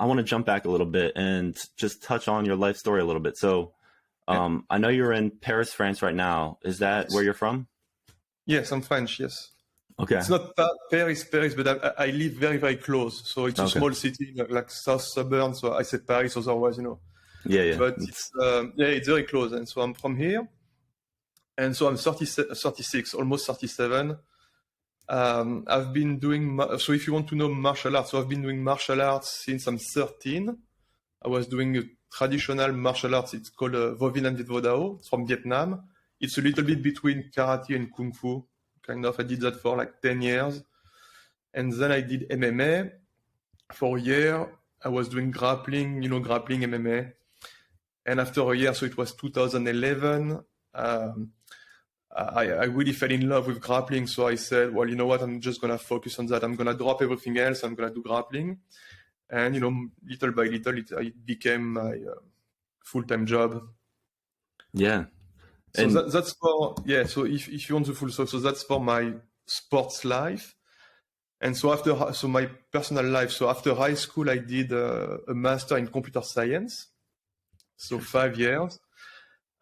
I want to jump back a little bit and just touch on your life story a little bit. So I know you're in Paris, France right now. Is that where you're from? Yes, I'm French, yes. Okay. It's not Paris, but I live very, very close. So it's a small city, like South Suburban. So I said Paris, otherwise, Yeah. But it's very close. And so I'm from here. And so I'm 36, almost 37. I've been doing, so if you want to know martial arts, so I've been doing martial arts since I'm 13. I was doing a traditional martial arts. It's called Vo Vien An Viet Vo Dao. It's from Vietnam. It's a little bit between karate and kung fu. Kind of, I did that for like 10 years. And then I did MMA for a year. I was doing grappling, grappling MMA. And after a year, so it was 2011, I really fell in love with grappling. So I said, well, you know what? I'm just going to focus on that. I'm going to drop everything else. I'm going to do grappling. And, little by little, it became my full-time job. Yeah. So that's for, so if you want the full story, so that's for my sports life. And so my personal life, so after high school, I did a master in computer science. So 5 years.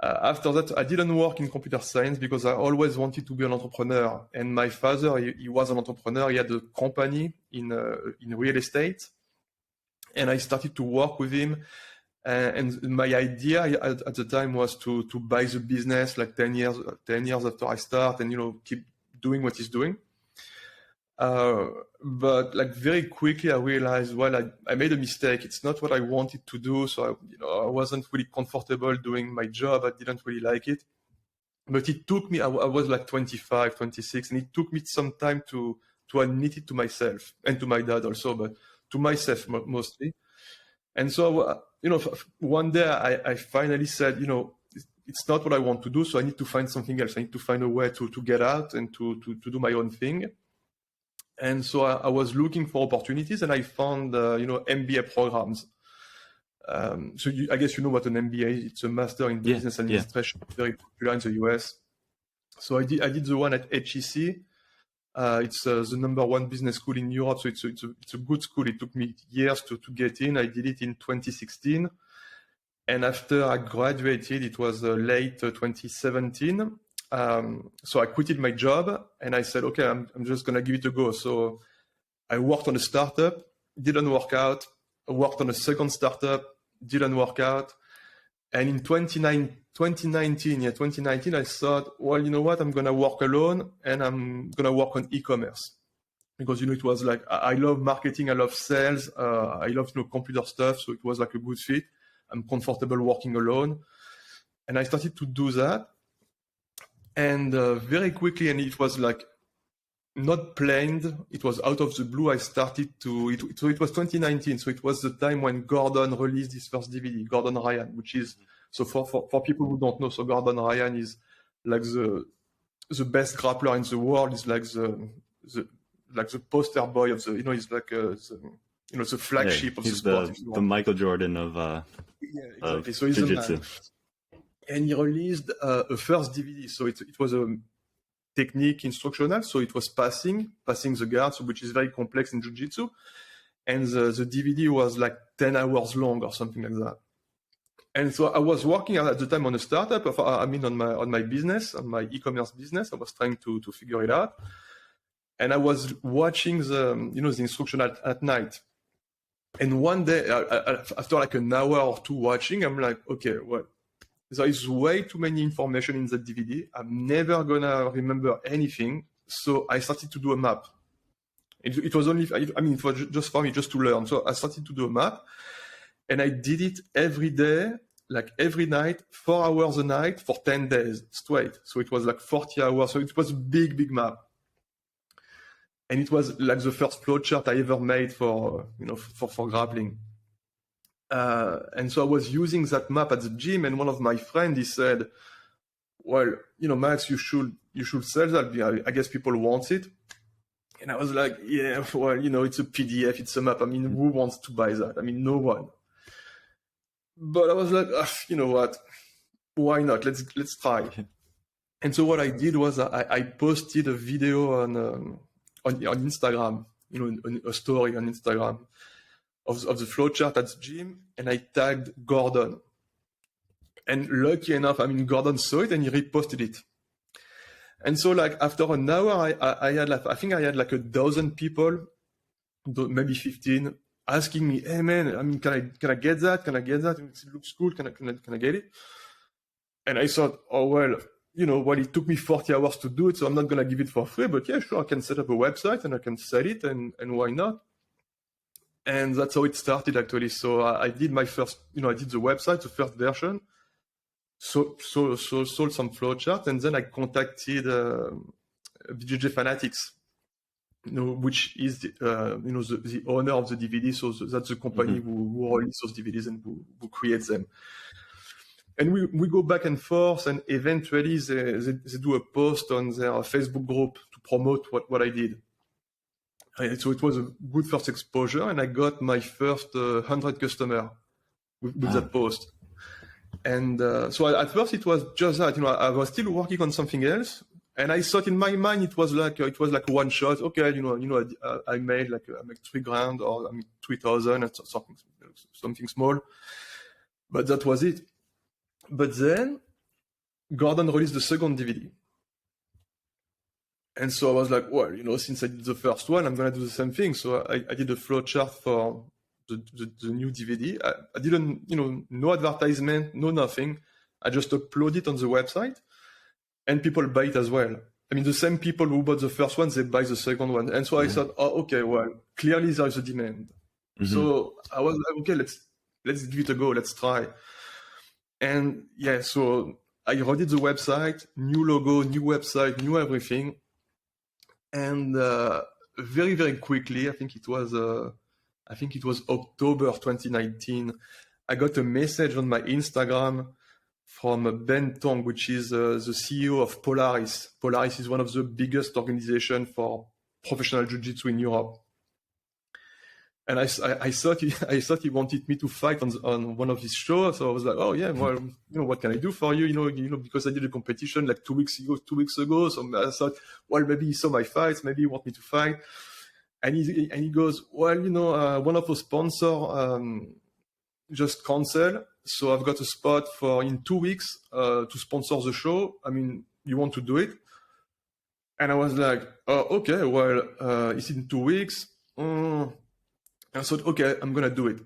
After that, I didn't work in computer science because I always wanted to be an entrepreneur. And my father, he was an entrepreneur. He had a company in real estate. And I started to work with him. And my idea at the time was to buy the business like 10 years after I start and, keep doing what he's doing. But like very quickly I realized, well, I made a mistake. It's not what I wanted to do. So I wasn't really comfortable doing my job. I didn't really like it. But it took me, I was like 25, 26, and it took me some time to admit it to myself and to my dad also, but to myself mostly. And so, one day I finally said, it's not what I want to do. So I need to find something else. I need to find a way to get out and to do my own thing. And so I was looking for opportunities and I found, MBA programs. So I guess you know what an MBA is. It's a Master in Business Administration, very popular in the US. So I did the one at HEC. It's the number one business school in Europe. So it's a good school. It took me years to get in. I did it in 2016. And after I graduated, it was late 2017. So I quitted my job and I said, okay, I'm just going to give it a go. So I worked on a startup, didn't work out. I worked on a second startup, didn't work out. And in 2019, I thought, well, you know what? I'm going to work alone and I'm going to work on e-commerce. Because, it was like, I love marketing, I love sales, I love, computer stuff. So it was like a good fit. I'm comfortable working alone. And I started to do that. And very quickly, and it was like not planned, it was out of the blue, I started so it was 2019. So it was the time when Gordon released his first DVD, Gordon Ryan, which is, so for people who don't know, so Gordon Ryan is like the best grappler in the world. Is like the poster boy of the, he's like the flagship of the sport. The Michael Jordan of exactly. So he's jiu-jitsu. And he released a first DVD. So it was a technique instructional. So it was passing the guard, so which is very complex in jiu-jitsu. And the DVD was like 10 hours long or something like that. And so I was working at the time on a startup, on my business, on my e-commerce business. I was trying to figure it out. And I was watching the instruction at night. And one day, after like an hour or two watching, I'm like, okay, well, there is way too many information in the DVD. I'm never gonna remember anything. So I started to do a map. It was only, it was just for me, just to learn. So I started to do a map and I did it every day, like every night, 4 hours a night for 10 days straight. So it was like 40 hours. So it was a big map. And it was like the first flowchart I ever made for grappling. And so I was using that map at the gym, and one of my friends, he said, well, Max, you should sell that. I guess people want it. And I was like, yeah, well, it's a PDF, it's a map. Who wants to buy that? No one. But I was like, you know what? Why not? Let's try. And so what I did was I posted a video on Instagram, a story on Instagram of the flowchart at the gym, and I tagged Gordon. And lucky enough, I mean, Gordon saw it and he reposted it. And so like after an hour, I had like, I think I had like 1,000 people, maybe 15, asking me, "Hey man, I mean, can I get that? Can I get that? It looks cool. Can I get it?" And I thought, oh well, well, it took me 40 hours to do it, so I'm not gonna give it for free. But yeah, sure, I can set up a website and I can sell it, and why not? And that's how it started actually. So I did my first, I did the website, the first version. So sold some flowchart, and then I contacted BJJ Fanatics, which is the owner of the DVD. So that's the company who releases those DVDs and who creates them. And we go back and forth, and eventually they do a post on their Facebook group to promote what I did. And so it was a good first exposure, and I got my first 100 customer with that post. And so at first it was just that, I was still working on something else, and I thought in my mind it was like one shot. Okay, I made like $3,000 or 3,000, something small, but that was it. But then Gordon released the second DVD, and so I was like, well, since I did the first one, I'm gonna do the same thing. So I did a flowchart for the new DVD. I didn't, no advertisement, no nothing. I just upload it on the website, and people buy it as well. I mean, the same people who bought the first one, they buy the second one. And so I thought, oh, okay, well, clearly there is a demand. So I was like, okay, let's give it a go. Let's try. And yeah, so I redid the website, new logo, new website, new everything. And very, very quickly, I think it was October 2019, I got a message on my Instagram from Ben Tong, which is the CEO of Polaris. Polaris is one of the biggest organizations for professional jiu-jitsu in Europe. And I thought he wanted me to fight on one of his shows. So I was like, oh yeah, well, what can I do for you? Because I did a competition like 2 weeks ago. So I thought, well, maybe he saw my fights, maybe he wants me to fight. And he goes, well, one of our sponsors just canceled, so I've got a spot for in 2 weeks to sponsor the show. I mean, you want to do it? And I was like, oh, okay, well, it's in 2 weeks. I thought, okay, I'm gonna do it.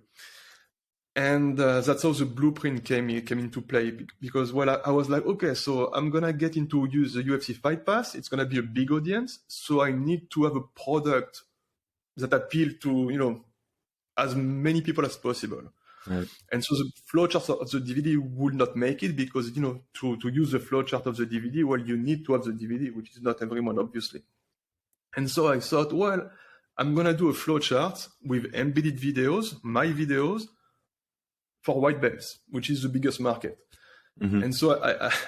And that's how the blueprint came into play, because I was like, okay, so I'm gonna get into use the UFC Fight Pass. It's gonna be a big audience, so I need to have a product that appeal to as many people as possible. Right. And so the flowchart of the DVD would not make it, because to use the flowchart of the DVD, well, you need to have the DVD, which is not everyone, obviously. And so I thought, well, I'm gonna do a flowchart with embedded videos, my videos, for white belts, which is the biggest market. And so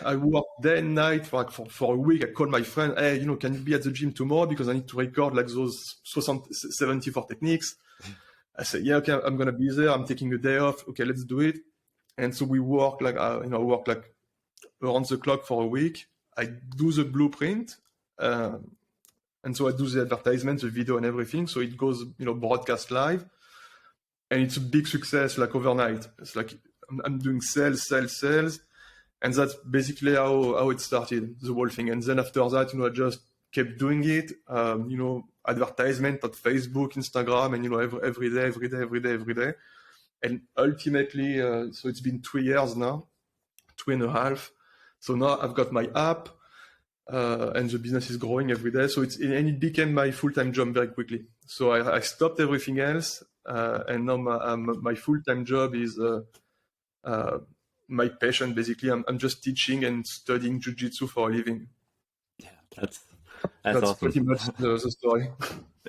I worked day and night for a week. I called my friend, hey, can you be at the gym tomorrow, because I need to record like those 74 techniques. I said, yeah, okay, I'm gonna be there. I'm taking a day off. Okay, let's do it. And so we work like work like around the clock for a week. I do the blueprint, and so I do the advertisement, the video, and everything. So it goes, broadcast live, and it's a big success, like overnight. It's like I'm doing sales, and that's basically how it started, the whole thing. And then after that, I just kept doing it, advertisement on Facebook, Instagram, and every day. And ultimately, so it's been 3 years now, 2.5. So now I've got my app, and the business is growing every day. So it became my full-time job very quickly. So I stopped everything else, and now my full-time job is my passion. Basically, I'm just teaching and studying jiu-jitsu for a living. Yeah, that's awesome. Pretty much the story.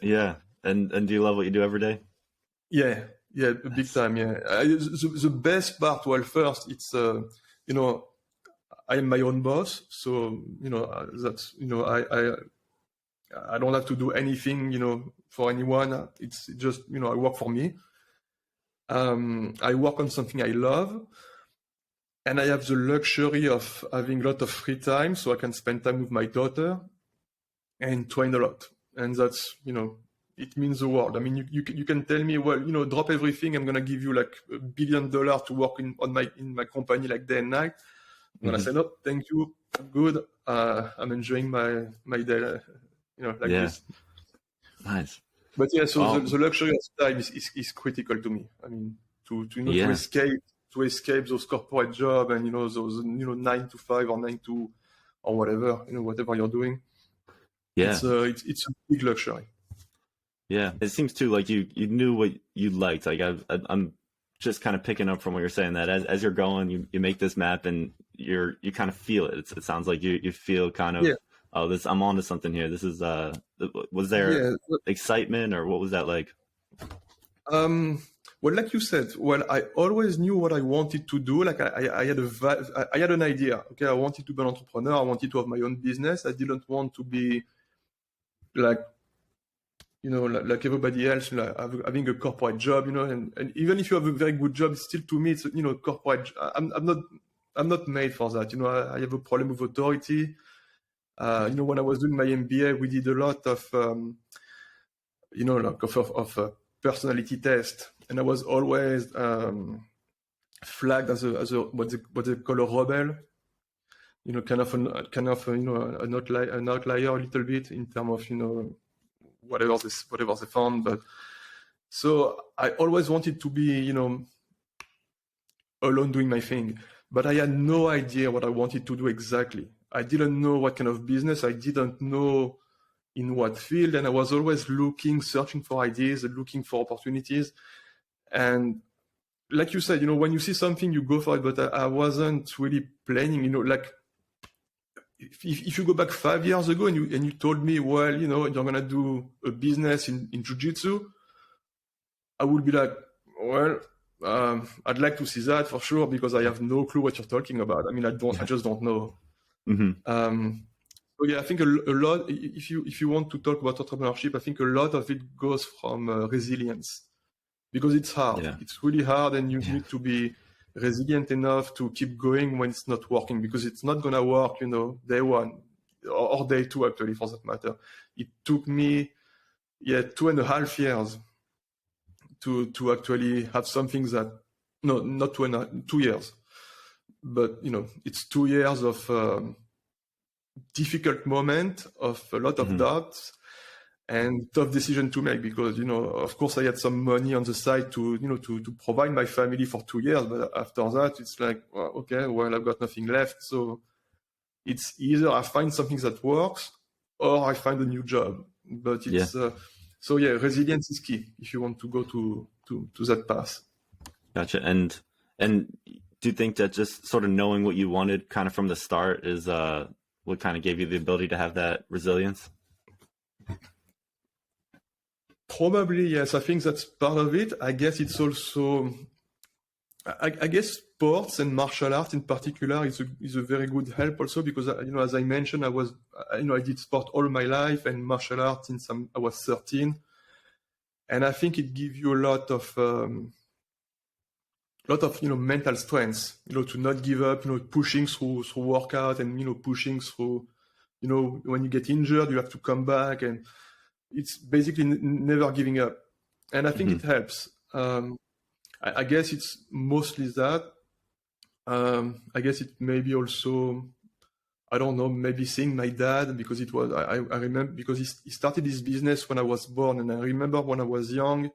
Yeah, and do you love what you do every day? Yeah, big time. Yeah, the best part. Well, first, it's I am my own boss, so that's I don't have to do anything for anyone. It's just I work for me. I work on something I love, and I have the luxury of having a lot of free time, so I can spend time with my daughter and train a lot. And that's it means the world. I mean, you can tell me, well, drop everything. I'm going to give you like $1 billion to work in my company like day and night. I'm going to say, no, thank you. I'm good. I'm enjoying my day, like this. Nice. But yeah, so the luxury of time is critical to me. I mean, to escape those corporate jobs and those 9 to 5 or 9 to or whatever whatever you're doing. Yeah, it's a big luxury. Yeah, it seems too like you knew what you liked. Like I'm just kind of picking up from what you're saying, that as you're going, you make this map and you kind of feel it. It sounds like you feel kind of I'm onto something here. This is was there excitement, or what was that like? Well, like you said, I always knew what I wanted to do. Like I had an idea. Okay, I wanted to be an entrepreneur. I wanted to have my own business. I didn't want to be like like everybody else, having a corporate job. And even if you have a very good job, still to me, it's corporate. I'm not made for that. I have a problem with authority. When I was doing my MBA, we did a lot of of personality test, and I was always flagged as a what they call a rebel. Kind of an outlier a little bit in terms of whatever they found. But so I always wanted to be alone doing my thing, but I had no idea what I wanted to do exactly. I didn't know what kind of business. I didn't know in what field, and I was always searching for ideas, looking for opportunities. And like you said, when you see something, you go for it. But I wasn't really planning. Like if you go back 5 years ago and you told me, well, you're gonna do a business in jiu-jitsu, I would be like, well, I'd like to see that for sure, because I have no clue what you're talking about. I mean, I just don't know. So yeah, I think a lot. If you want to talk about entrepreneurship, I think a lot of it goes from resilience, because it's hard. Yeah. It's really hard, and you need to be resilient enough to keep going when it's not working, because it's not gonna work, day one or day two, actually, for that matter. It took me 2.5 years to actually have something that not 2 years, but it's 2 years of difficult moment, of a lot of doubts and tough decision to make, because of course I had some money on the side to provide my family for 2 years, but after that it's like, well, okay, well, I've got nothing left, so it's either I find something that works or I find a new job. But it's so resilience is key if you want to go to that path. Gotcha. And do you think that just sort of knowing what you wanted kind of from the start is what kind of gave you the ability to have that resilience? Probably, yes. I think that's part of it. I guess it's also, I guess sports and martial arts in particular is a very good help also, because as I mentioned, I did sport all my life and martial arts since I was 13, and I think it gives you a lot of mental strength, to not give up, pushing through workout, and pushing through, when you get injured, you have to come back, and it's basically never giving up. And I think it helps. I guess it's mostly that. I guess it may be also, I don't know, maybe seeing my dad, because it was, I remember, because he started his business when I was born, and I remember when I was young,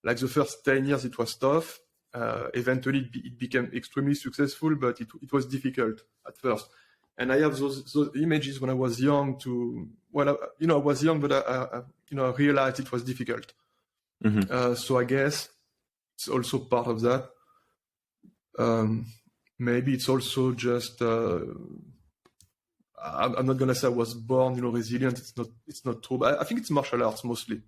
like the first 10 years, it was tough. Eventually it became extremely successful, but it was difficult at first. And I have those images when I was young I was young, but I realized it was difficult. So I guess it's also part of that. Maybe it's also just, I'm not going to say I was born, resilient. It's not true. But I think it's martial arts mostly.